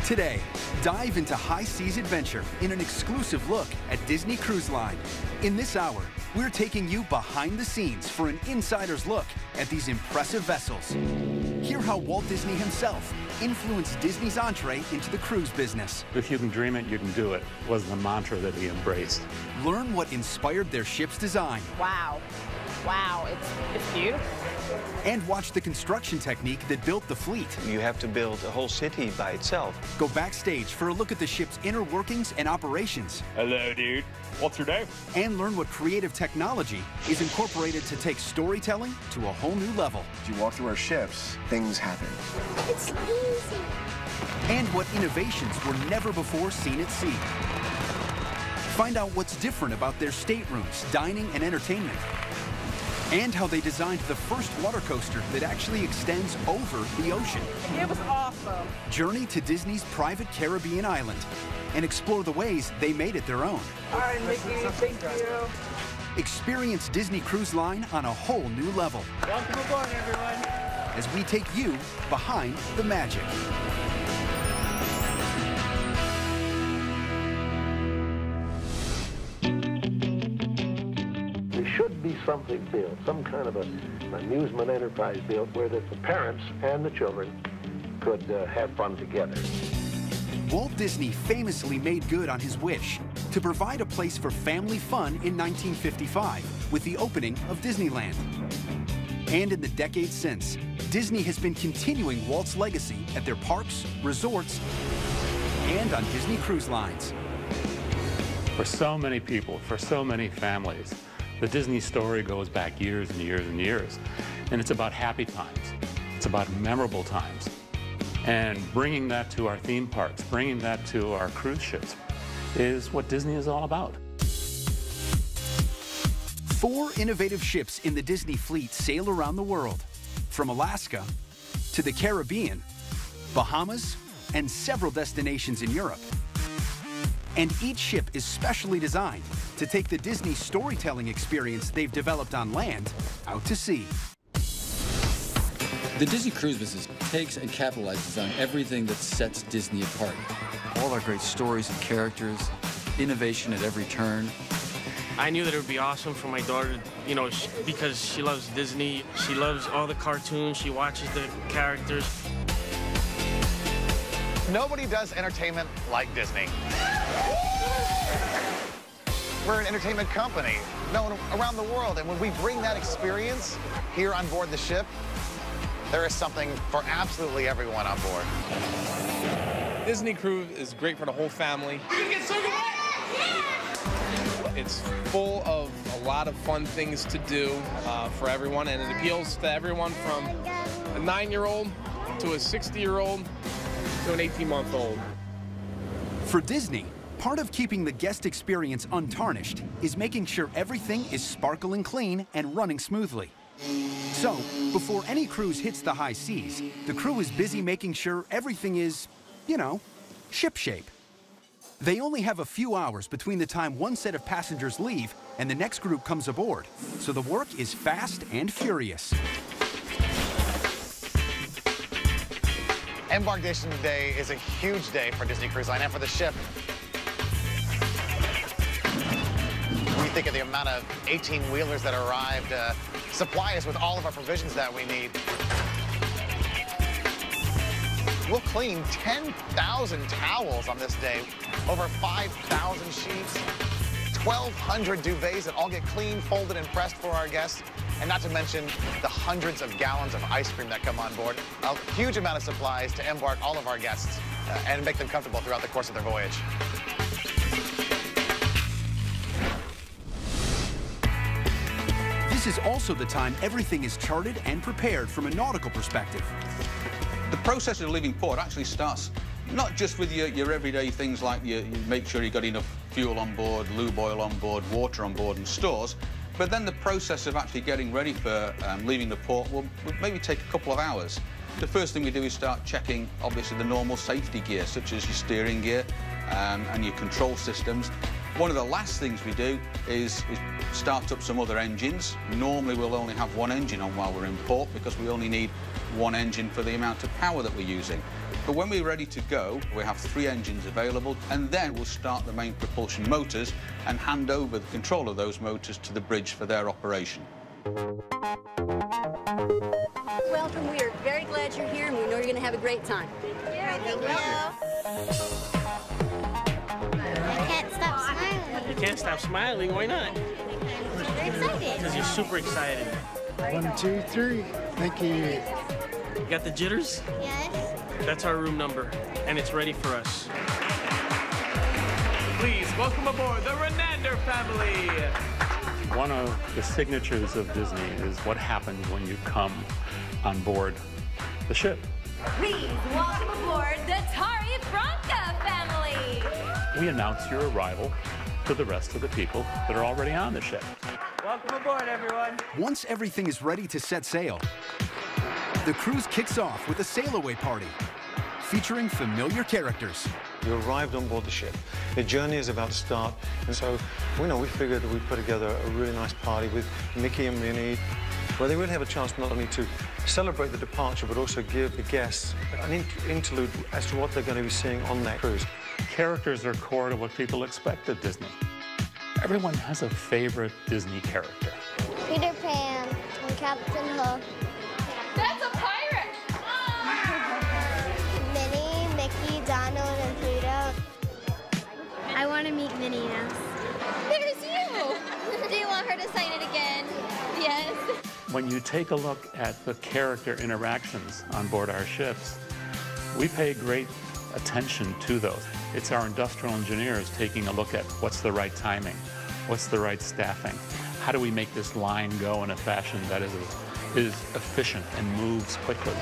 Today, dive into high seas adventure in an exclusive look at Disney Cruise Line. In this hour, we're taking you behind the scenes for an insider's look at these impressive vessels. Hear how Walt Disney himself influenced Disney's entree into the cruise business. If you can dream it, you can do it, was the mantra that he embraced. Learn what inspired their ship's design. Wow. Wow, it's beautiful. And watch the construction technique that built the fleet. You have to build a whole city by itself. Go backstage for a look at the ship's inner workings and operations. Hello, dude. What's your name? And learn what creative technology is incorporated to take storytelling to a whole new level. As you walk through our ships, things happen. It's easy. And what innovations were never before seen at sea. Find out what's different about their staterooms, dining, and entertainment. And how they designed the first water coaster that actually extends over the ocean. It was awesome. Journey to Disney's private Caribbean island and explore the ways they made it their own. All right, Mickey, thank you. Experience Disney Cruise Line on a whole new level. Welcome aboard, everyone. As we take you behind the magic. Should be something built, some kind of an amusement enterprise built where the parents and the children could have fun together. Walt Disney famously made good on his wish to provide a place for family fun in 1955 with the opening of Disneyland. And in the decades since, Disney has been continuing Walt's legacy at their parks, resorts, and on Disney Cruise Lines. For so many people, for so many families, the Disney story goes back years and years and years. And it's about happy times. It's about memorable times. And bringing that to our theme parks, bringing that to our cruise ships is what Disney is all about. 4 innovative ships in the Disney fleet sail around the world, from Alaska to the Caribbean, Bahamas, and several destinations in Europe. And each ship is specially designed to take the Disney storytelling experience they've developed on land out to sea. The Disney cruise business takes and capitalizes on everything that sets Disney apart. All our great stories and characters, innovation at every turn. I knew that it would be awesome for my daughter, you know, because she loves Disney. She loves all the cartoons. She watches the characters. Nobody does entertainment like Disney. We're an entertainment company known around the world, and when we bring that experience here on board the ship, there is something for absolutely everyone on board. Disney Cruise is great for the whole family. It's full of a lot of fun things to do for everyone, and it appeals to everyone from a 9-year-old to a 60-year-old to an 18-month-old. For Disney, part of keeping the guest experience untarnished is making sure everything is sparkling clean and running smoothly. So, before any cruise hits the high seas, the crew is busy making sure everything is, you know, shipshape. They only have a few hours between the time one set of passengers leave and the next group comes aboard, so the work is fast and furious. Embarkation Day is a huge day for Disney Cruise Line and for the ship. We think of the amount of 18-wheelers that arrived, supply us with all of our provisions that we need. We'll clean 10,000 towels on this day, over 5,000 sheets, 1,200 duvets that all get cleaned, folded, and pressed for our guests, and not to mention the hundreds of gallons of ice cream that come on board. A huge amount of supplies to embark all of our guests and make them comfortable throughout the course of their voyage. This is also the time everything is charted and prepared from a nautical perspective. The process of leaving port actually starts not just with your everyday things like you make sure you've got enough fuel on board, lube oil on board, water on board and stores, but then the process of actually getting ready for leaving the port will maybe take a couple of hours. The first thing we do is start checking, obviously, the normal safety gear, such as your steering gear and your control systems. One of the last things we do is start up some other engines. Normally we'll only have one engine on while we're in port because we only need one engine for the amount of power that we're using. But when we're ready to go, we have 3 engines available, and then we'll start the main propulsion motors and hand over the control of those motors to the bridge for their operation. Welcome. We are very glad you're here, and we know you're going to have a great time. Yeah, thank you. I can't stop smiling. You can't stop smiling. Why not? Super excited. Because you're super excited. 1, 2, 3. Thank you. You got the jitters? Yes. That's our room number, and it's ready for us. Please welcome aboard the Renander family. One of the signatures of Disney is what happens when you come on board the ship. Please welcome aboard the Tari Franca family. We announce your arrival to the rest of the people that are already on the ship. Welcome aboard, everyone. Once everything is ready to set sail, the cruise kicks off with a sail-away party featuring familiar characters. You arrived on board the ship. The journey is about to start, and so we figured we'd put together a really nice party with Mickey and Minnie, where they really have a chance not only to celebrate the departure, but also give the guests an interlude as to what they're going to be seeing on that cruise. Characters are core to what people expect at Disney. Everyone has a favorite Disney character. Peter Pan and Captain Hook. That's a pirate. Minnie, Mickey, Donald, and Pluto. I want to meet Minnie Mouse. There's you. Do you want her to sign it again? Yes. When you take a look at the character interactions on board our ships, we pay great attention to those. It's our industrial engineers taking a look at what's the right timing, what's the right staffing, how do we make this line go in a fashion that is efficient and moves quickly.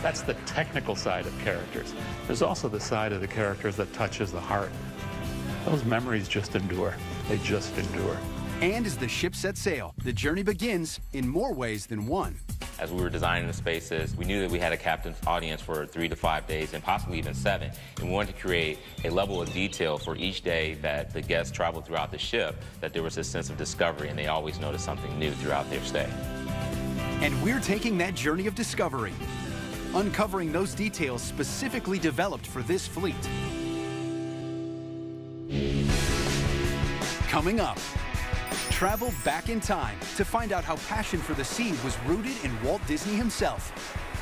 That's the technical side of characters. There's also the side of the characters that touches the heart. Those memories just endure. They just endure. And as the ship sets sail, the journey begins in more ways than one. As we were designing the spaces, we knew that we had a captain's audience for 3 to 5 days and possibly even 7. And we wanted to create a level of detail for each day that the guests traveled throughout the ship, that there was a sense of discovery and they always noticed something new throughout their stay. And we're taking that journey of discovery, uncovering those details specifically developed for this fleet. Coming up, travel back in time to find out how passion for the sea was rooted in Walt Disney himself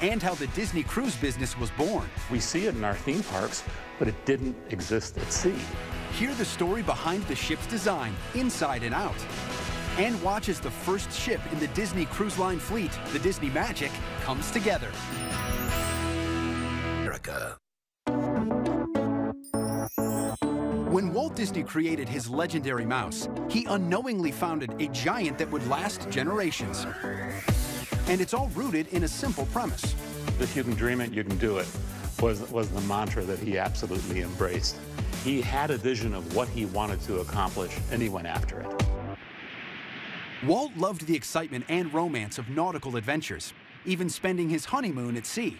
and how the Disney cruise business was born. We see it in our theme parks, but it didn't exist at sea. Hear the story behind the ship's design, inside and out. And watch as the first ship in the Disney Cruise Line fleet, the Disney Magic, comes together. America. When Walt Disney created his legendary mouse, he unknowingly founded a giant that would last generations. And it's all rooted in a simple premise. If you can dream it, you can do it, was the mantra that he absolutely embraced. He had a vision of what he wanted to accomplish, and he went after it. Walt loved the excitement and romance of nautical adventures, even spending his honeymoon at sea.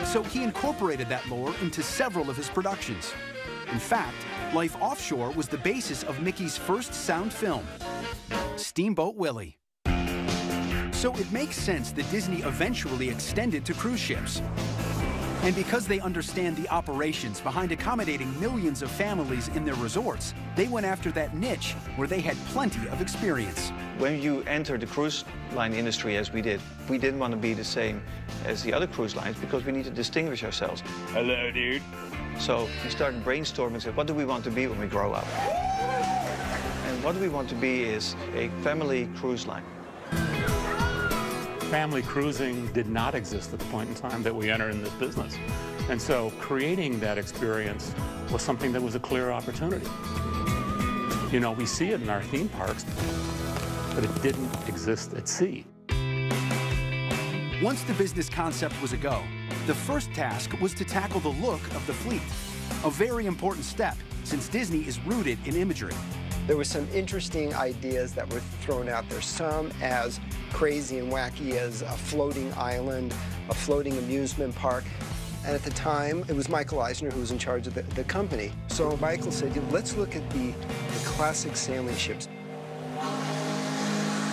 So he incorporated that lore into several of his productions. In fact, Life Offshore was the basis of Mickey's first sound film, Steamboat Willie. So it makes sense that Disney eventually extended to cruise ships. And because they understand the operations behind accommodating millions of families in their resorts, they went after that niche where they had plenty of experience. When you enter the cruise line industry as we didn't want to be the same as the other cruise lines because we need to distinguish ourselves. Hello, dude. So we started brainstorming and said, what do we want to be when we grow up? And what we want to be is a family cruise line. Family cruising did not exist at the point in time that we entered in this business. And so creating that experience was something that was a clear opportunity. You know, we see it in our theme parks, but it didn't exist at sea. Once the business concept was a go, the first task was to tackle the look of the fleet, a very important step since Disney is rooted in imagery. There were some interesting ideas that were thrown out there, some as crazy and wacky as a floating island, a floating amusement park. And at the time, it was Michael Eisner who was in charge of the company. So Michael said, let's look at the classic sailing ships.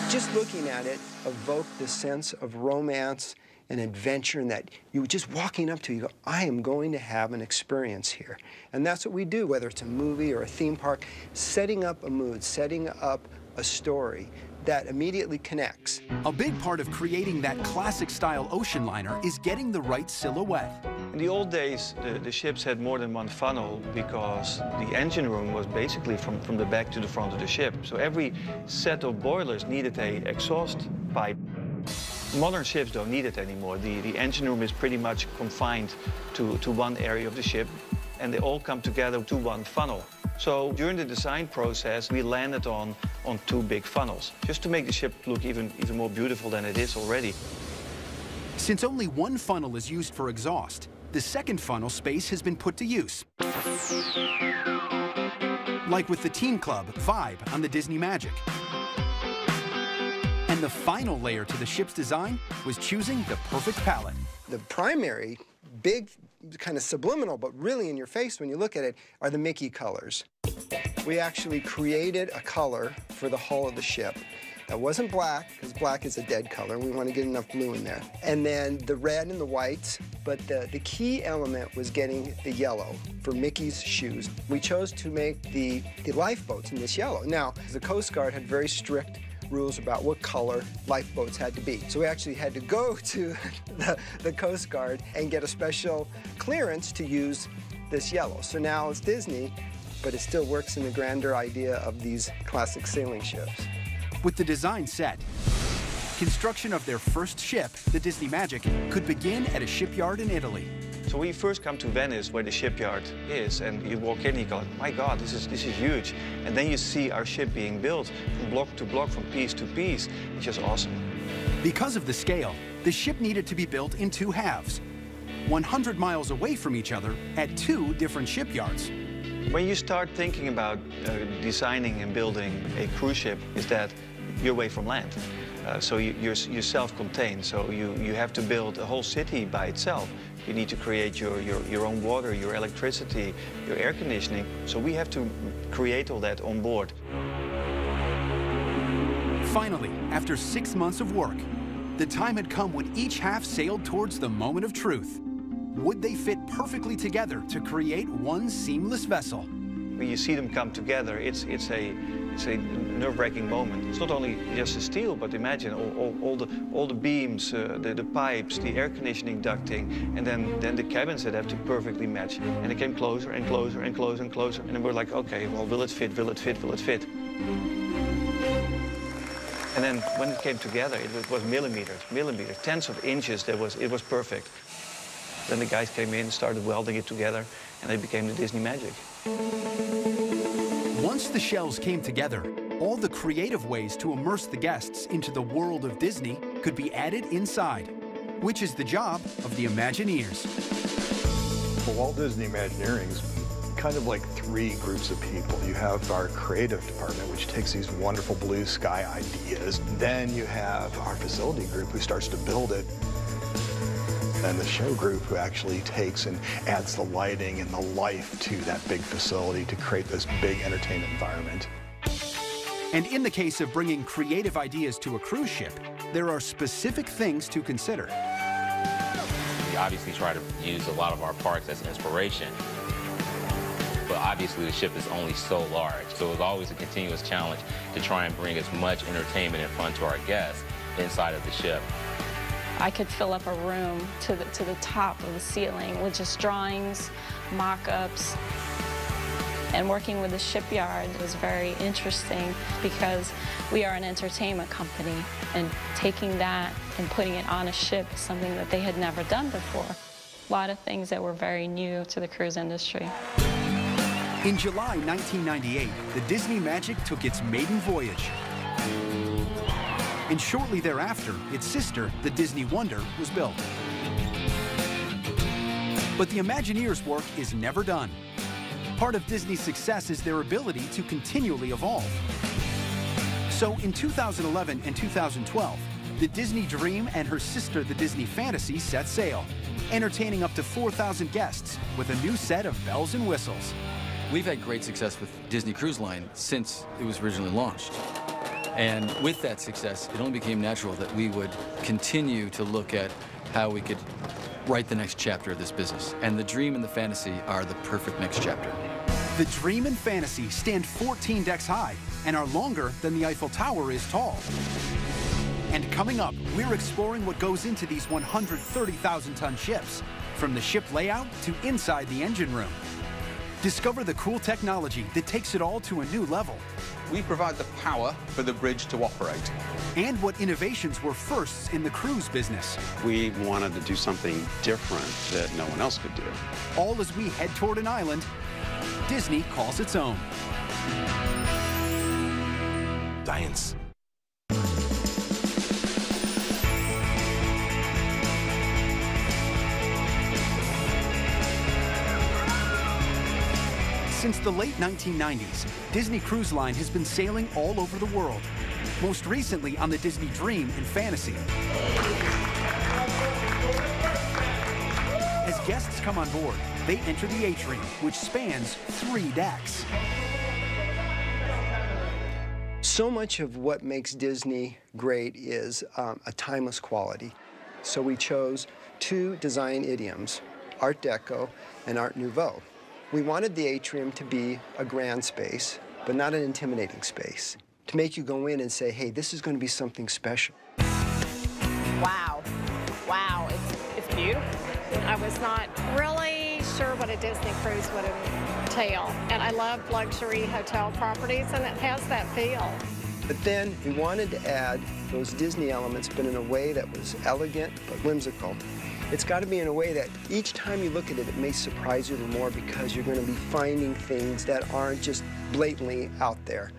Just looking at it evoked this sense of romance and adventure, and that you were just walking up to, you go, I am going to have an experience here. And that's what we do, whether it's a movie or a theme park, setting up a mood, setting up a story that immediately connects. A big part of creating that classic-style ocean liner is getting the right silhouette. In the old days, the ships had more than one funnel because the engine room was basically from the back to the front of the ship. So every set of boilers needed an exhaust pipe. Modern ships don't need it anymore. The engine room is pretty much confined to one area of the ship, and they all come together to one funnel. So during the design process, we landed on two big funnels, just to make the ship look even more beautiful than it is already. Since only one funnel is used for exhaust, the second funnel space has been put to use. Like with the Teen Club Vibe on the Disney Magic. And the final layer to the ship's design was choosing the perfect palette. The primary, big, kind of subliminal, but really in your face when you look at it, are the Mickey colors. We actually created a color for the hull of the ship. That wasn't black, because black is a dead color. We want to get enough blue in there. And then the red and the whites, but the key element was getting the yellow for Mickey's shoes. We chose to make the lifeboats in this yellow. Now, the Coast Guard had very strict rules about what color lifeboats had to be. So we actually had to go to the Coast Guard and get a special clearance to use this yellow. So now it's Disney, but it still works in the grander idea of these classic sailing ships. With the design set, construction of their first ship, the Disney Magic, could begin at a shipyard in Italy. So when you first come to Venice, where the shipyard is, and you walk in and you go, my God, this is huge. And then you see our ship being built from block to block, from piece to piece. It's just awesome. Because of the scale, the ship needed to be built in two halves, 100 miles away from each other at two different shipyards. When you start thinking about designing and building a cruise ship, is that you're away from land. So you're self-contained, so you have to build a whole city by itself. You need to create your own water, your electricity, your air conditioning. So we have to create all that on board. Finally, after 6 months of work, the time had come when each half sailed towards the moment of truth. Would they fit perfectly together to create one seamless vessel? When you see them come together, it's a nerve-wracking moment. It's not only just the steel, but imagine all the beams, the pipes, the air conditioning ducting, and then the cabins that have to perfectly match. And it came closer and closer and closer and closer. And then we're like, okay, well, will it fit, will it fit, will it fit? And then when it came together, it was millimeters, tenths of inches. It was perfect. Then the guys came in, started welding it together, and they became the Disney Magic. Once the shells came together, all the creative ways to immerse the guests into the world of Disney could be added inside, which is the job of the Imagineers. The Walt Disney Imagineering is kind of like three groups of people. You have our creative department, which takes these wonderful blue sky ideas. Then you have our facility group, who starts to build it. And the show group, who actually takes and adds the lighting and the life to that big facility to create this big entertainment environment. And in the case of bringing creative ideas to a cruise ship, there are specific things to consider. We obviously try to use a lot of our parks as inspiration, but obviously the ship is only so large. So it's always a continuous challenge to try and bring as much entertainment and fun to our guests inside of the ship. I could fill up a room to the top of the ceiling with just drawings, mock-ups. And working with the shipyard was very interesting because we are an entertainment company, and taking that and putting it on a ship is something that they had never done before. A lot of things that were very new to the cruise industry. In July 1998, the Disney Magic took its maiden voyage. And shortly thereafter, its sister, the Disney Wonder, was built. But the Imagineers' work is never done. Part of Disney's success is their ability to continually evolve. So in 2011 and 2012, the Disney Dream and her sister, the Disney Fantasy, set sail. entertaining up to 4,000 guests with a new set of bells and whistles. We've had great success with Disney Cruise Line since it was originally launched. And with that success, it only became natural that we would continue to look at how we could write the next chapter of this business. And the dream and the fantasy are the perfect next chapter. The dream and fantasy stand 14 decks high and are longer than the Eiffel Tower is tall. And coming up, we're exploring what goes into these 130,000-ton ships, from the ship layout to inside the engine room. Discover the cool technology that takes it all to a new level. We provide the power for the bridge to operate. And what innovations were firsts in the cruise business. We wanted to do something different that no one else could do. All as we head toward an island Disney calls its own. Science. Since the late 1990s, Disney Cruise Line has been sailing all over the world, most recently on the Disney Dream and Fantasy. As guests come on board, they enter the atrium, which spans 3 decks. So much of what makes Disney great is a timeless quality. So we chose 2 design idioms, Art Deco and Art Nouveau. We wanted the atrium to be a grand space, but not an intimidating space, to make you go in and say, hey, this is going to be something special. Wow. Wow, it's beautiful. I was not really sure what a Disney cruise would entail, and I love luxury hotel properties, and it has that feel. But then we wanted to add those Disney elements, but in a way that was elegant but whimsical. It's got to be in a way that each time you look at it, it may surprise you a little more because you're going to be finding things that aren't just blatantly out there.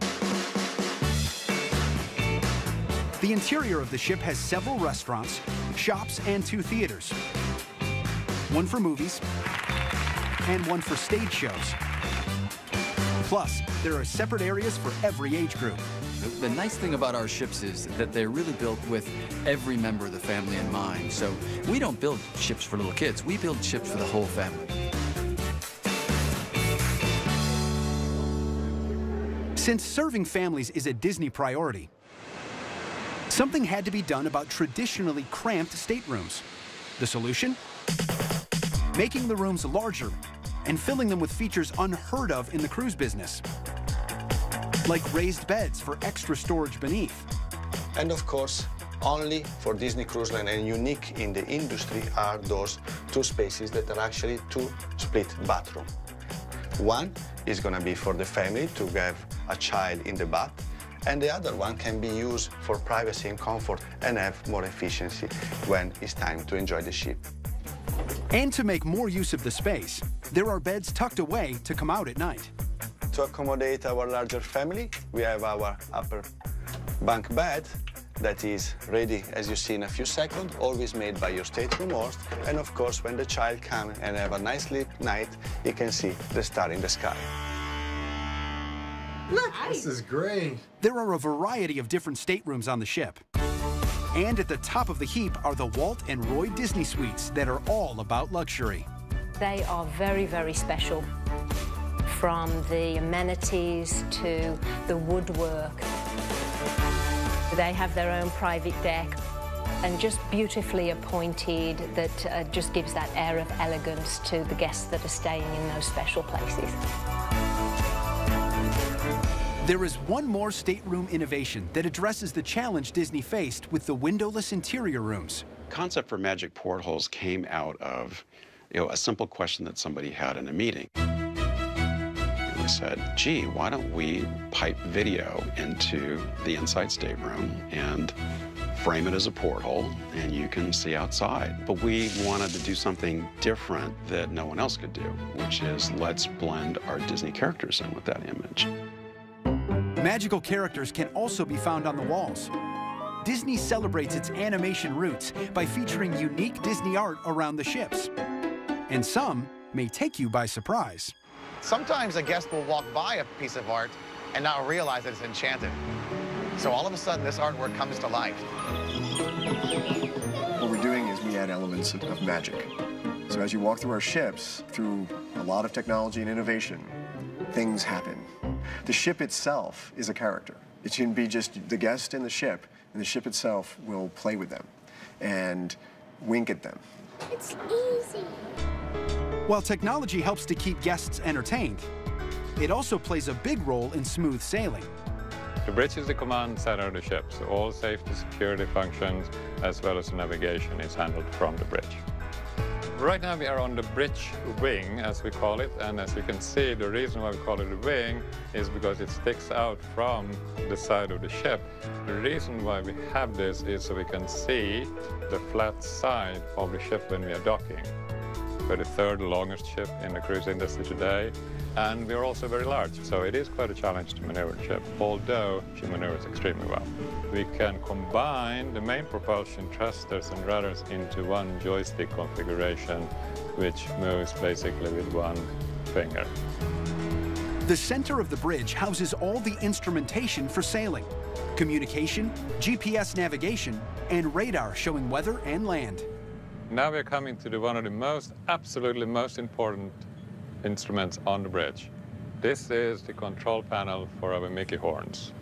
The interior of the ship has several restaurants, shops, and 2 theaters. One for movies and one for stage shows. Plus, there are separate areas for every age group. The nice thing about our ships is that they're really built with every member of the family in mind. So we don't build ships for little kids. We build ships for the whole family. Since serving families is a Disney priority, something had to be done about traditionally cramped staterooms. The solution? Making the rooms larger and filling them with features unheard of in the cruise business, like raised beds for extra storage beneath. And of course, only for Disney Cruise Line and unique in the industry are those 2 spaces that are actually 2 split bathrooms. One is going to be for the family to have a child in the bath, and the other one can be used for privacy and comfort and have more efficiency when it's time to enjoy the ship. And to make more use of the space, there are beds tucked away to come out at night. To accommodate our larger family, we have our upper bunk bed that is ready, as you see in a few seconds, always made by your stateroom host. And of course, when the child comes and have a nice sleep night, you can see the star in the sky. Look, this is great. There are a variety of different staterooms on the ship. And at the top of the heap are the Walt and Roy Disney suites that are all about luxury. They are very, very special. From the amenities to the woodwork. They have their own private deck and just beautifully appointed that just gives that air of elegance to the guests that are staying in those special places. There is one more stateroom innovation that addresses the challenge Disney faced with the windowless interior rooms. The concept for magic portholes came out of a simple question that somebody had in a meeting. We said, gee, why don't we pipe video into the inside stateroom and frame it as a porthole, and you can see outside. But we wanted to do something different that no one else could do, which is let's blend our Disney characters in with that image. Magical characters can also be found on the walls. Disney celebrates its animation roots by featuring unique Disney art around the ships. And some may take you by surprise. Sometimes a guest will walk by a piece of art and not realize that it's enchanted. So all of a sudden, this artwork comes to life. What we're doing is we add elements of magic. So as you walk through our ships, through a lot of technology and innovation, things happen. The ship itself is a character. It can be just the guest in the ship, and the ship itself will play with them and wink at them. It's easy. While technology helps to keep guests entertained, it also plays a big role in smooth sailing. The bridge is the command center of the ship, so all safety, security functions, as well as navigation, is handled from the bridge. Right now we are on the bridge wing, as we call it, and as you can see, the reason why we call it a wing is because it sticks out from the side of the ship. The reason why we have this is so we can see the flat side of the ship when we are docking. We're the third longest ship in the cruise industry today, and we're also very large, so it is quite a challenge to maneuver the ship, although she maneuvers extremely well. We can combine the main propulsion thrusters and rudders into one joystick configuration, which moves basically with one finger. The center of the bridge houses all the instrumentation for sailing: communication, GPS navigation, and radar showing weather and land. Now we're coming to one of the absolutely most important instruments on the bridge. This is the control panel for our Mickey horns.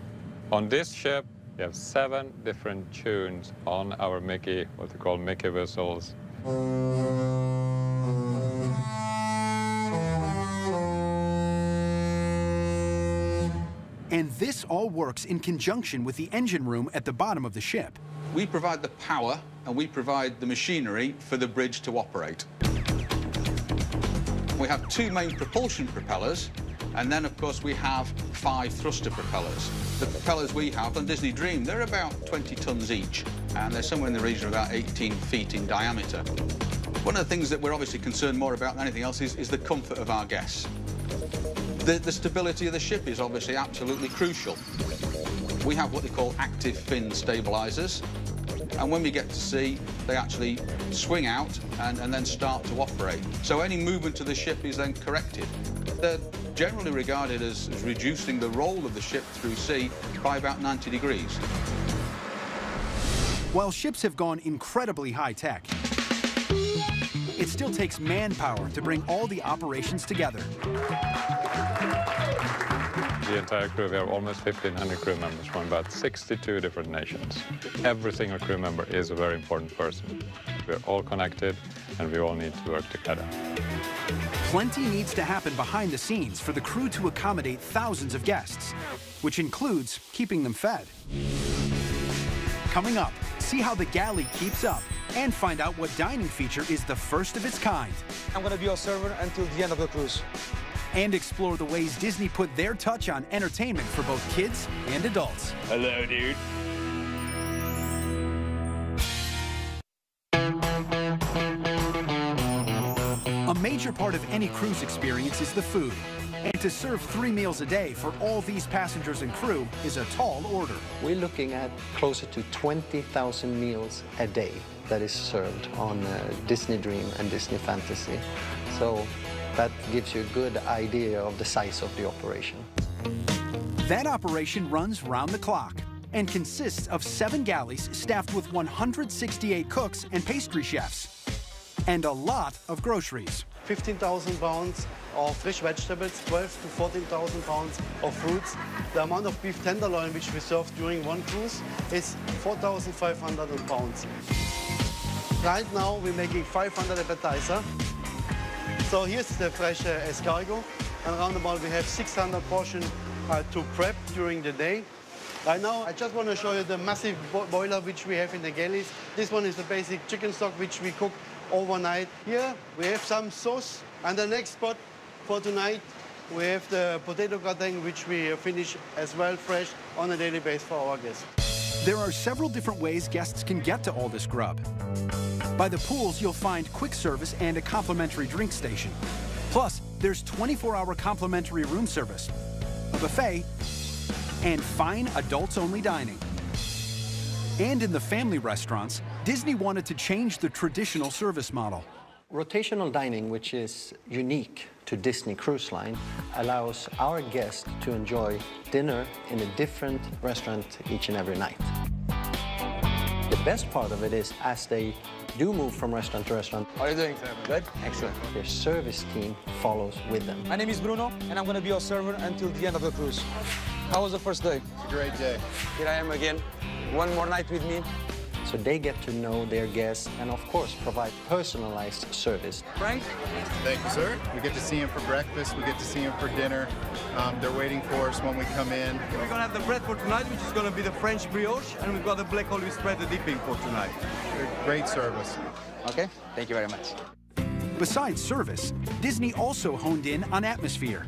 On this ship, we have 7 different tunes on our Mickey, what we call Mickey whistles. And this all works in conjunction with the engine room at the bottom of the ship. We provide the power and we provide the machinery for the bridge to operate. We have 2 main propulsion propellers, and then, of course, we have 5 thruster propellers. The propellers we have on Disney Dream, they're about 20 tons each, and they're somewhere in the region of about 18 feet in diameter. One of the things that we're obviously concerned more about than anything else is the comfort of our guests. The stability of the ship is obviously absolutely crucial. We have what they call active fin stabilizers, and when we get to sea, they actually swing out and then start to operate. So any movement of the ship is then corrected. They're generally regarded as reducing the roll of the ship through sea by about 90 degrees. While ships have gone incredibly high-tech, it still takes manpower to bring all the operations together. The entire crew, we have almost 1,500 crew members from about 62 different nations. Every single crew member is a very important person. We're all connected, and we all need to work together. Plenty needs to happen behind the scenes for the crew to accommodate thousands of guests, which includes keeping them fed. Coming up, see how the galley keeps up and find out what dining feature is the first of its kind. I'm going to be your server until the end of the cruise. And explore the ways Disney put their touch on entertainment for both kids and adults. Hello, dude. A major part of any cruise experience is the food. And to serve 3 meals a day for all these passengers and crew is a tall order. We're looking at closer to 20,000 meals a day that is served on Disney Dream and Disney Fantasy. So that gives you a good idea of the size of the operation. That operation runs round the clock and consists of 7 galleys staffed with 168 cooks and pastry chefs, and a lot of groceries. 15,000 pounds of fresh vegetables, 12 to 14,000 pounds of fruits. The amount of beef tenderloin which we serve during one cruise is 4,500 pounds. Right now we're making 500 appetizer. So here's the fresh escargot, and around about we have 600 portions to prep during the day. Right now, I just want to show you the massive boiler which we have in the galleys. This one is the basic chicken stock which we cook overnight. Here we have some sauce, and the next spot for tonight we have the potato gratin which we finish as well fresh on a daily basis for our guests. There are several different ways guests can get to all this grub. By the pools, you'll find quick service and a complimentary drink station. Plus, there's 24-hour complimentary room service, a buffet, and fine adults-only dining. And in the family restaurants, Disney wanted to change the traditional service model. Rotational dining, which is unique to Disney Cruise Line, allows our guests to enjoy dinner in a different restaurant each and every night. The best part of it is, as they do move from restaurant to restaurant. How are you doing, Sam? Good? Excellent. Their service team follows with them. My name is Bruno, and I'm going to be your server until the end of the cruise. How was the first day? It's a great day. Here I am again. One more night with me. So they get to know their guests and, of course, provide personalized service. Frank? Thank you, sir. We get to see him for breakfast. We get to see him for dinner. They're waiting for us when we come in. We're going to have the bread for tonight, which is going to be the French brioche, and we've got the black olive spread, the dipping for tonight. Great service. Okay, thank you very much. Besides service, Disney also honed in on atmosphere.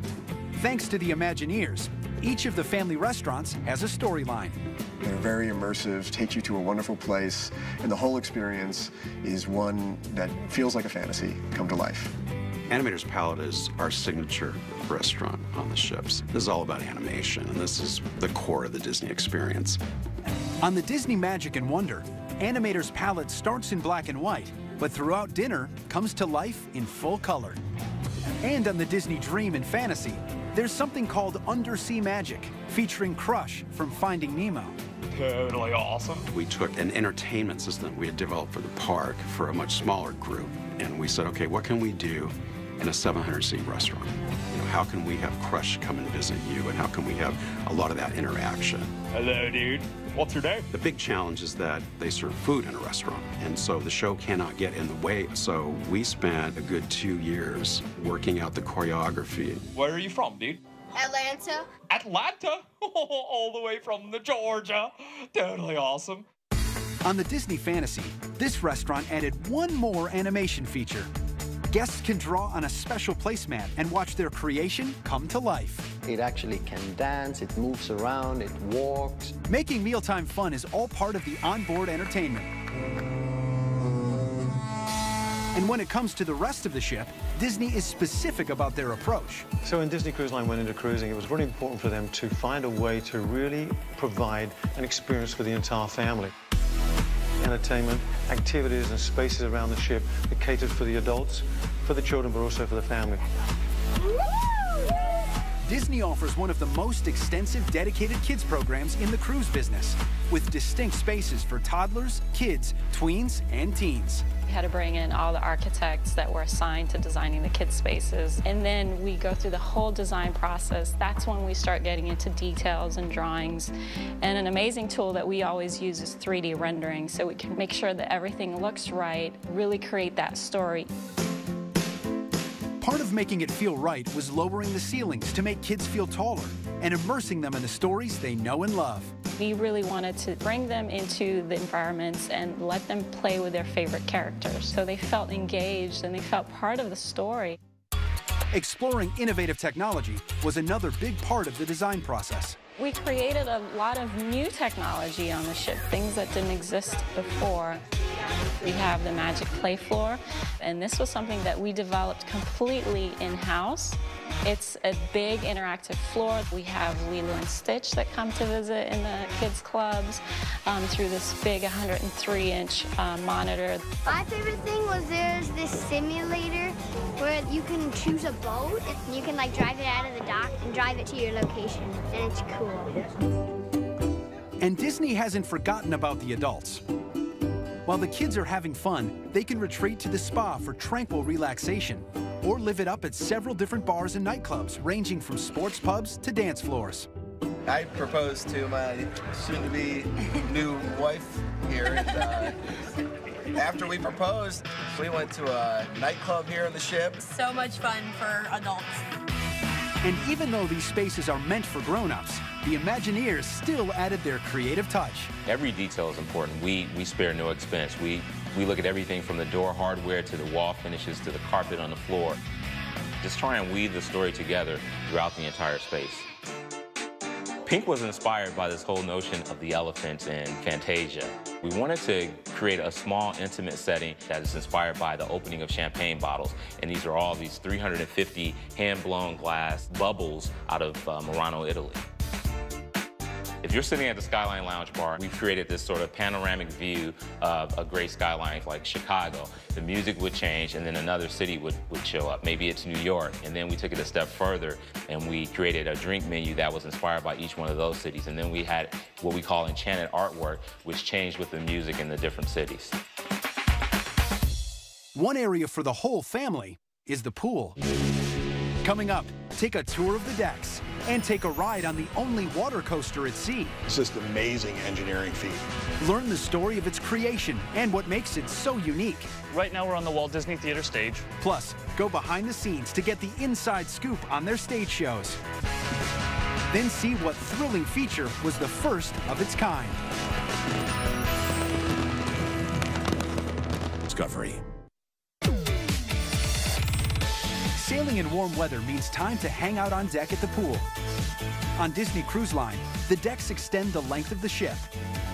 Thanks to the Imagineers, each of the family restaurants has a storyline. They're very immersive, take you to a wonderful place, and the whole experience is one that feels like a fantasy come to life. Animator's Palette is our signature restaurant on the ships. This is all about animation, and this is the core of the Disney experience. On the Disney Magic and Wonder, Animator's Palette starts in black and white, but throughout dinner comes to life in full color. And on the Disney Dream and Fantasy, there's something called Undersea Magic, featuring Crush from Finding Nemo. Totally awesome. We took an entertainment system we had developed for the park for a much smaller group, and we said, okay, what can we do in a 700-seat restaurant? You know, how can we have Crush come and visit you, and how can we have a lot of that interaction? Hello, dude. What's your name? The big challenge is that they serve food in a restaurant, and so the show cannot get in the way. So we spent a good 2 years working out the choreography. Where are you from, dude? Atlanta. Atlanta? All the way from the Georgia. Totally awesome. On the Disney Fantasy, this restaurant added one more animation feature. Guests can draw on a special placemat and watch their creation come to life. It actually can dance, it moves around, it walks. Making mealtime fun is all part of the onboard entertainment. And when it comes to the rest of the ship, Disney is specific about their approach. So when Disney Cruise Line went into cruising, it was really important for them to find a way to really provide an experience for the entire family. Entertainment, activities and spaces around the ship that catered for the adults, for the children, but also for the family. Disney offers one of the most extensive dedicated kids programs in the cruise business, with distinct spaces for toddlers, kids, tweens, and teens. We had to bring in all the architects that were assigned to designing the kids' spaces. And then we go through the whole design process. That's when we start getting into details and drawings. And an amazing tool that we always use is 3D rendering, so we can make sure that everything looks right, really create that story. Part of making it feel right was lowering the ceilings to make kids feel taller and immersing them in the stories they know and love. We really wanted to bring them into the environments and let them play with their favorite characters, so they felt engaged and they felt part of the story. Exploring innovative technology was another big part of the design process. We created a lot of new technology on the ship, things that didn't exist before. We have the Magic Play Floor, and this was something that we developed completely in-house. It's a big interactive floor. We have Lilo and Stitch that come to visit in the kids' clubs through this big 103-inch monitor. My favorite thing was there's this simulator where you can choose a boat and you can like drive it out of the dock and drive it to your location, and it's cool. And Disney hasn't forgotten about the adults. While the kids are having fun, they can retreat to the spa for tranquil relaxation or live it up at several different bars and nightclubs, ranging from sports pubs to dance floors. I proposed to my soon-to-be new wife here, and after we proposed, we went to a nightclub here on the ship. So much fun for adults. And even though these spaces are meant for grown-ups, the Imagineers still added their creative touch. Every detail is important. We spare no expense. We look at everything from the door hardware to the wall finishes to the carpet on the floor. Just try and weave the story together throughout the entire space. Pink was inspired by this whole notion of the elephant in Fantasia. We wanted to create a small, intimate setting that is inspired by the opening of champagne bottles. And these are all these 350 hand-blown glass bubbles out of Murano, Italy. If you're sitting at the Skyline Lounge Bar, we've created this sort of panoramic view of a great skyline like Chicago. The music would change and then another city would show up. Maybe it's New York. And then we took it a step further and we created a drink menu that was inspired by each one of those cities. And then we had what we call enchanted artwork, which changed with the music in the different cities. One area for the whole family is the pool. Coming up, take a tour of the decks and take a ride on the only water coaster at sea. It's just an amazing engineering feat. Learn the story of its creation and what makes it so unique. Right now we're on the Walt Disney Theater stage. Plus, go behind the scenes to get the inside scoop on their stage shows. Then see what thrilling feature was the first of its kind. Discovery. Sailing in warm weather means time to hang out on deck at the pool. On Disney Cruise Line, the decks extend the length of the ship.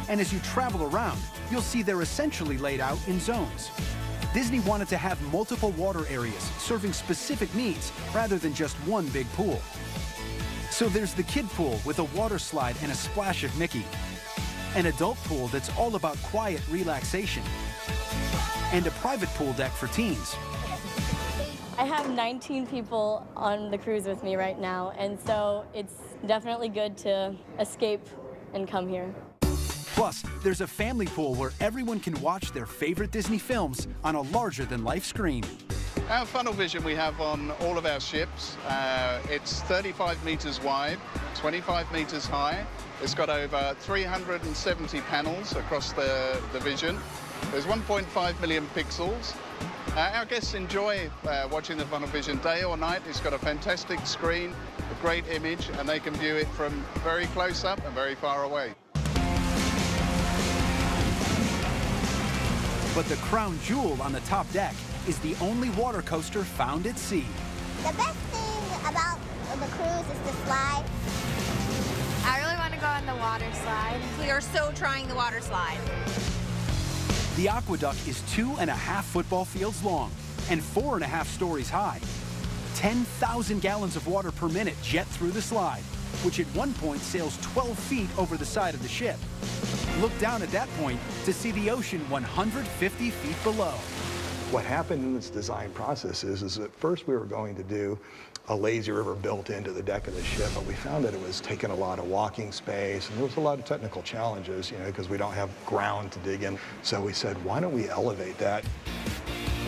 And as you travel around, you'll see they're essentially laid out in zones. Disney wanted to have multiple water areas serving specific needs rather than just one big pool. So there's the kid pool with a water slide and a splash of Mickey. An adult pool that's all about quiet relaxation. And a private pool deck for teens. I have 19 people on the cruise with me right now, and so it's definitely good to escape and come here. Plus, there's a family pool where everyone can watch their favorite Disney films on a larger-than-life screen. Our funnel vision we have on all of our ships. It's 35 meters wide, 25 meters high. It's got over 370 panels across the vision. There's 1.5 million pixels. Our guests enjoy watching the funnel vision day or night. It's got a fantastic screen, a great image, and they can view it from very close up and very far away. But the crown jewel on the top deck is the only water coaster found at sea. The best thing about the cruise is the slide. I really want to go on the water slide. We are so trying the water slide. The aqueduct is 2.5 football fields long and 4.5 stories high. 10,000 gallons of water per minute jet through the slide, which at one point sails 12 feet over the side of the ship. Look down at that point to see the ocean 150 feet below. What happened in this design process is at first we were going to do a lazy river built into the deck of the ship, but we found that it was taking a lot of walking space, and there was a lot of technical challenges, because we don't have ground to dig in. So we said, why don't we elevate that?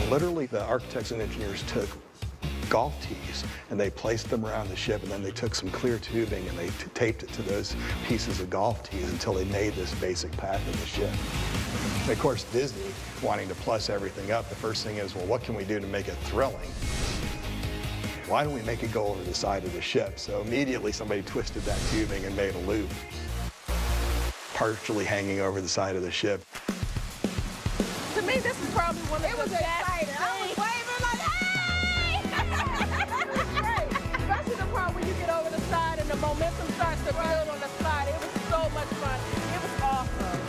Literally, the architects and engineers took golf tees and they placed them around the ship, and then they took some clear tubing and they taped it to those pieces of golf tees until they made this basic path of the ship. And of course, Disney, wanting to plus everything up, the first thing is, well, what can we do to make it thrilling? Why don't we make it go over the side of the ship? So immediately somebody twisted that tubing and made a loop, partially hanging over the side of the ship. To me, this is probably one of the best things. I was waving like, hey! It was great, especially the part where you get over the side and the momentum starts to build on the slide. It was so much fun. It was awesome.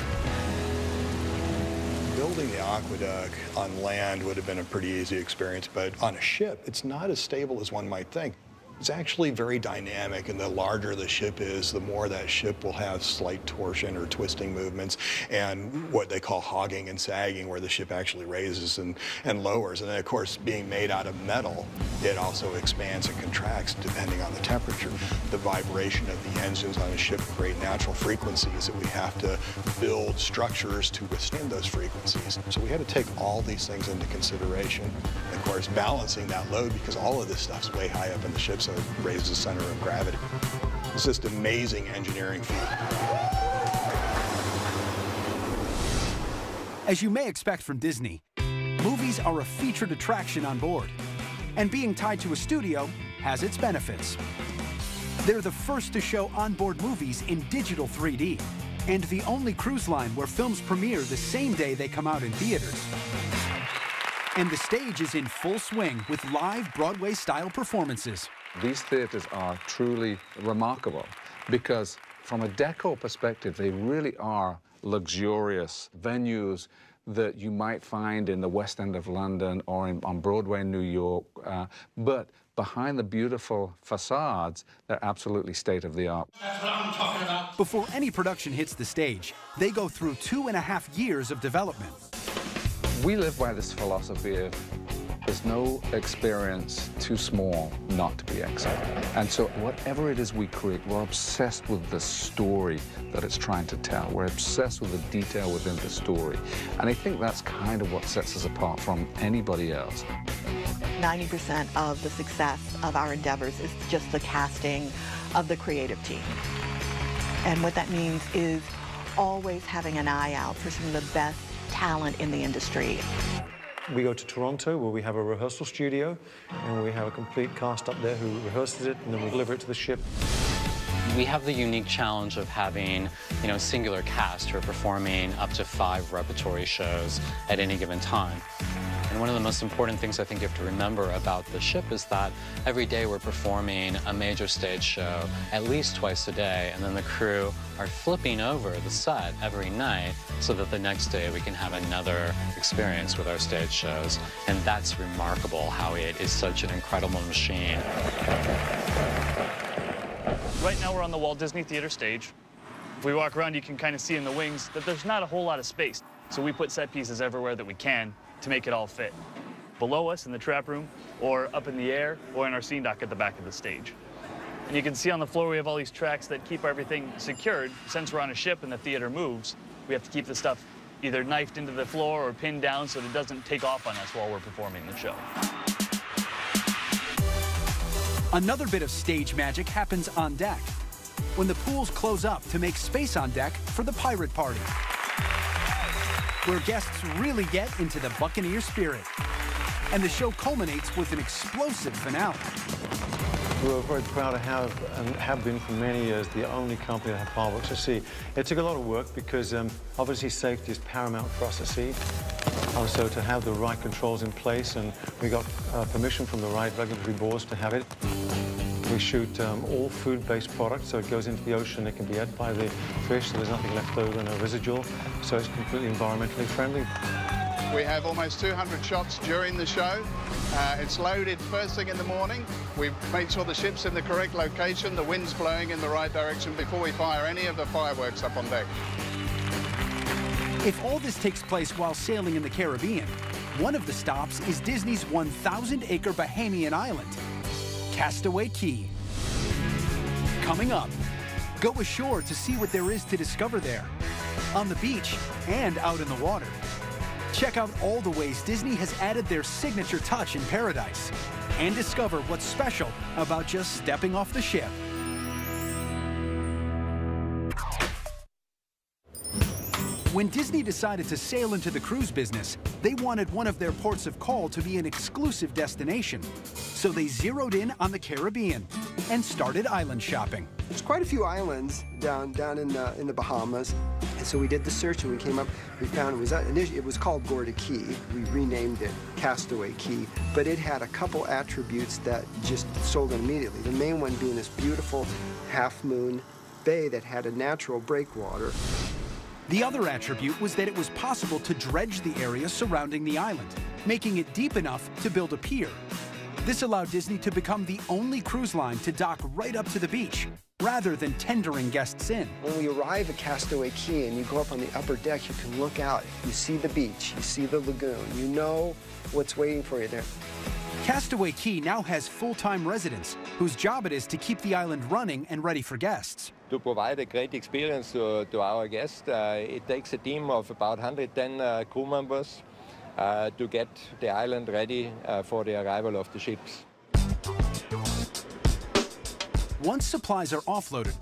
Building the aqueduct on land would have been a pretty easy experience, but on a ship, it's not as stable as one might think. It's actually very dynamic, and the larger the ship is, the more that ship will have slight torsion or twisting movements, and what they call hogging and sagging, where the ship actually raises and lowers. And then, of course, being made out of metal, it also expands and contracts depending on the temperature. The vibration of the engines on a ship create natural frequencies that we have to build structures to withstand those frequencies. So we had to take all these things into consideration. And of course, balancing that load, because all of this stuff's way high up in the ship, so it raises the center of gravity. It's just amazing engineering feat. As you may expect from Disney, movies are a featured attraction on board. And being tied to a studio has its benefits. They're the first to show onboard movies in digital 3D, and the only cruise line where films premiere the same day they come out in theaters. And the stage is in full swing with live Broadway-style performances. These theaters are truly remarkable because from a decor perspective, they really are luxurious venues that you might find in the West End of London or on Broadway in New York, but behind the beautiful facades, they're absolutely state-of-the-art. That's what I'm talking about. Before any production hits the stage, they go through 2.5 years of development. We live by this philosophy of there's no experience too small not to be exciting. And so whatever it is we create, we're obsessed with the story that it's trying to tell. We're obsessed with the detail within the story. And I think that's kind of what sets us apart from anybody else. 90% of the success of our endeavors is just the casting of the creative team. And what that means is always having an eye out for some of the best talent in the industry. We go to Toronto, where we have a rehearsal studio, and we have a complete cast up there who rehearses it, and then we deliver it to the ship. We have the unique challenge of having, a singular cast who are performing up to 5 repertory shows at any given time. And one of the most important things I think you have to remember about the ship is that every day we're performing a major stage show at least twice a day, and then the crew are flipping over the set every night so that the next day we can have another experience with our stage shows. And that's remarkable how it is such an incredible machine. Right now we're on the Walt Disney Theater stage. If we walk around, you can kind of see in the wings that there's not a whole lot of space. So we put set pieces everywhere that we can to make it all fit. Below us in the trap room, or up in the air, or in our scene dock at the back of the stage. And you can see on the floor we have all these tracks that keep everything secured. Since we're on a ship and the theater moves, we have to keep the stuff either knifed into the floor or pinned down so that it doesn't take off on us while we're performing the show. Another bit of stage magic happens on deck, when the pools close up to make space on deck for the pirate party, where guests really get into the Buccaneer spirit. And the show culminates with an explosive finale. We're very proud to have, and have been for many years, the only company to have fireworks at sea. It took a lot of work because obviously safety is paramount for us at sea. Also to have the right controls in place, and we got permission from the right regulatory boards to have it. We shoot all food-based products, so it goes into the ocean. It can be ate by the fish, so there's nothing left over, no residual. So it's completely environmentally friendly. We have almost 200 shots during the show. It's loaded first thing in the morning. We've made sure the ship's in the correct location, the wind's blowing in the right direction before we fire any of the fireworks up on deck. If all this takes place while sailing in the Caribbean, one of the stops is Disney's 1,000-acre Bahamian island, Castaway Cay. Coming up, go ashore to see what there is to discover there, on the beach and out in the water. Check out all the ways Disney has added their signature touch in paradise, and discover what's special about just stepping off the ship. When Disney decided to sail into the cruise business, they wanted one of their ports of call to be an exclusive destination. So they zeroed in on the Caribbean and started island shopping. There's quite a few islands down in the Bahamas. And so we did the search and we came up, we found it was called Gorda Cay. We renamed it Castaway Cay, but it had a couple attributes that just sold it immediately. The main one being this beautiful half-moon bay that had a natural breakwater. The other attribute was that it was possible to dredge the area surrounding the island, making it deep enough to build a pier. This allowed Disney to become the only cruise line to dock right up to the beach, rather than tendering guests in. When we arrive at Castaway Cay and you go up on the upper deck, you can look out. You see the beach, you see the lagoon. You know what's waiting for you there. Castaway Cay now has full-time residents whose job it is to keep the island running and ready for guests. To provide a great experience to our guests, it takes a team of about 110 crew members to get the island ready for the arrival of the ships. Once supplies are offloaded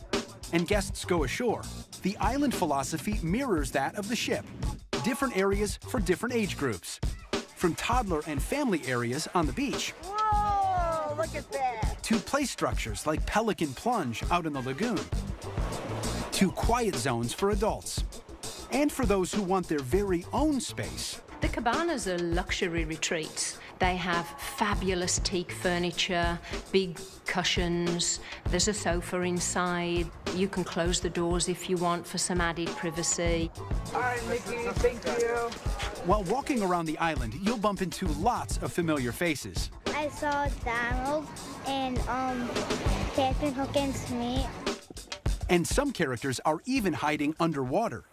and guests go ashore, the island philosophy mirrors that of the ship. Different areas for different age groups. From toddler and family areas on the beach, Whoa, look at that, to play structures like Pelican Plunge out in the lagoon, to quiet zones for adults, and for those who want their very own space. The cabanas are luxury retreats. They have fabulous teak furniture, big cushions, there's a sofa inside. You can close the doors if you want for some added privacy. All right, Mickey, thank you. While walking around the island, you'll bump into lots of familiar faces. I I saw Donald and Captain Hook and Smee. And some characters are even hiding underwater.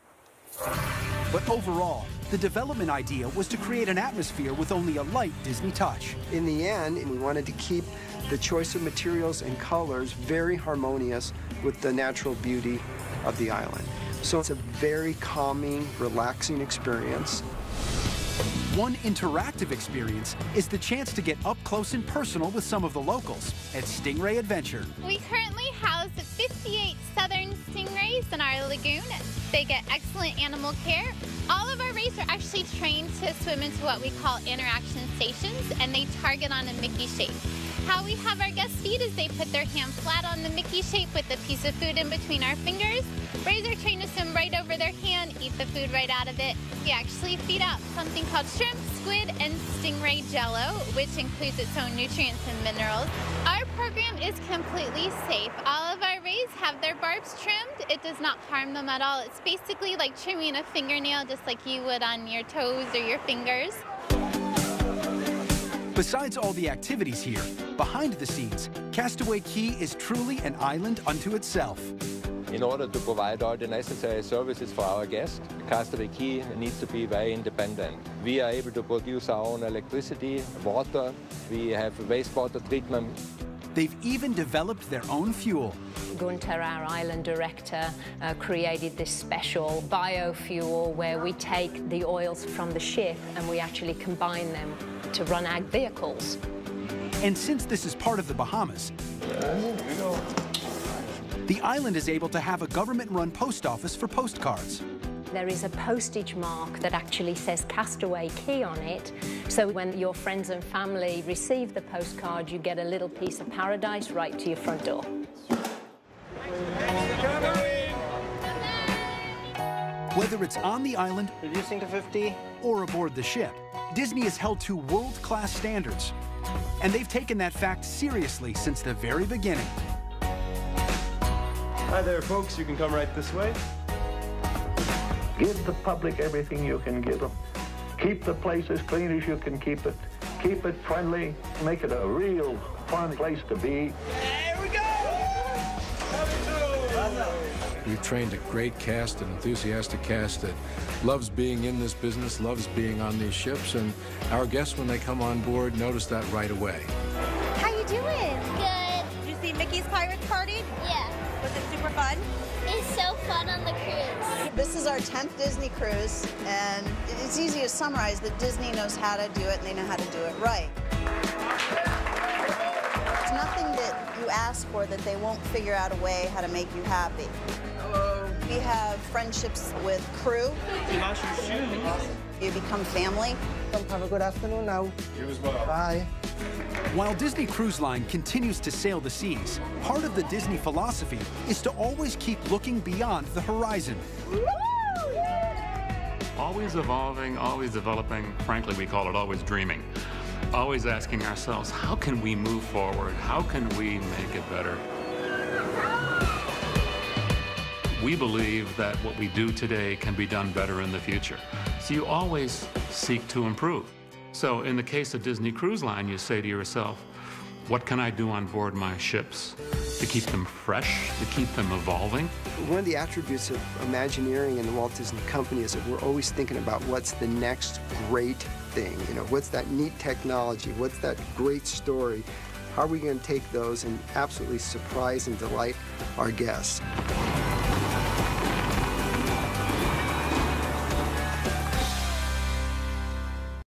But overall, the development idea was to create an atmosphere with only a light Disney touch. In the end, we wanted to keep the choice of materials and colors very harmonious with the natural beauty of the island. So it's a very calming, relaxing experience. One interactive experience is the chance to get up close and personal with some of the locals at Stingray Adventure. We currently house 58 southern stingrays in our lagoon. They get excellent animal care. All of our rays are actually trained to swim into what we call interaction stations, and they target on a Mickey shape. How we have our guests feed is they put their hand flat on the Mickey shape with a piece of food in between our fingers. Rays are trained to swim right over their hand, eat the food right out of it. We actually feed out something called shrimp, squid, and stingray jello, which includes its own nutrients and minerals. Our program is completely safe. All of our rays have their barbs trimmed. It does not harm them at all. It's basically like trimming a fingernail, just like you would on your toes or your fingers. Besides all the activities here, behind the scenes, Castaway Cay is truly an island unto itself. In order to provide all the necessary services for our guests, Castaway Cay needs to be very independent. We are able to produce our own electricity, water, we have wastewater treatment. They've even developed their own fuel. Gunter, our island director, created this special biofuel where we take the oils from the ship and we actually combine them to run ag vehicles. And since this is part of the Bahamas, the island is able to have a government-run post office for postcards. There is a postage mark that actually says Castaway Cay on it, so when your friends and family receive the postcard, you get a little piece of paradise right to your front door. Whether it's on the island Reducing to 50. or aboard the ship, Disney is held to world-class standards. And they've taken that fact seriously since the very beginning. Hi there, folks. You can come right this way. Give the public everything you can give them. Keep the place as clean as you can keep it. Keep it friendly. Make it a real fun place to be. We've trained a great cast, an enthusiastic cast that loves being in this business, loves being on these ships, and our guests, when they come on board, notice that right away. How you doing? Good. Did you see Mickey's Pirates Party? Yeah. Was it super fun? It's so fun on the cruise. This is our 10th Disney cruise, and it's easy to summarize that Disney knows how to do it, and they know how to do it right. There's nothing that you ask for that they won't figure out a way how to make you happy. We have friendships with crew. You become family. Have a good afternoon now. You as well. Bye. While Disney Cruise Line continues to sail the seas, part of the Disney philosophy is to always keep looking beyond the horizon. Always evolving, always developing. Frankly, we call it always dreaming. Always asking ourselves, how can we move forward? How can we make it better? We believe that what we do today can be done better in the future. So you always seek to improve. So in the case of Disney Cruise Line, you say to yourself, what can I do on board my ships to keep them fresh, to keep them evolving? One of the attributes of Imagineering and the Walt Disney Company is that we're always thinking about what's the next great thing. You know, what's that neat technology? What's that great story? How are we going to take those and absolutely surprise and delight our guests?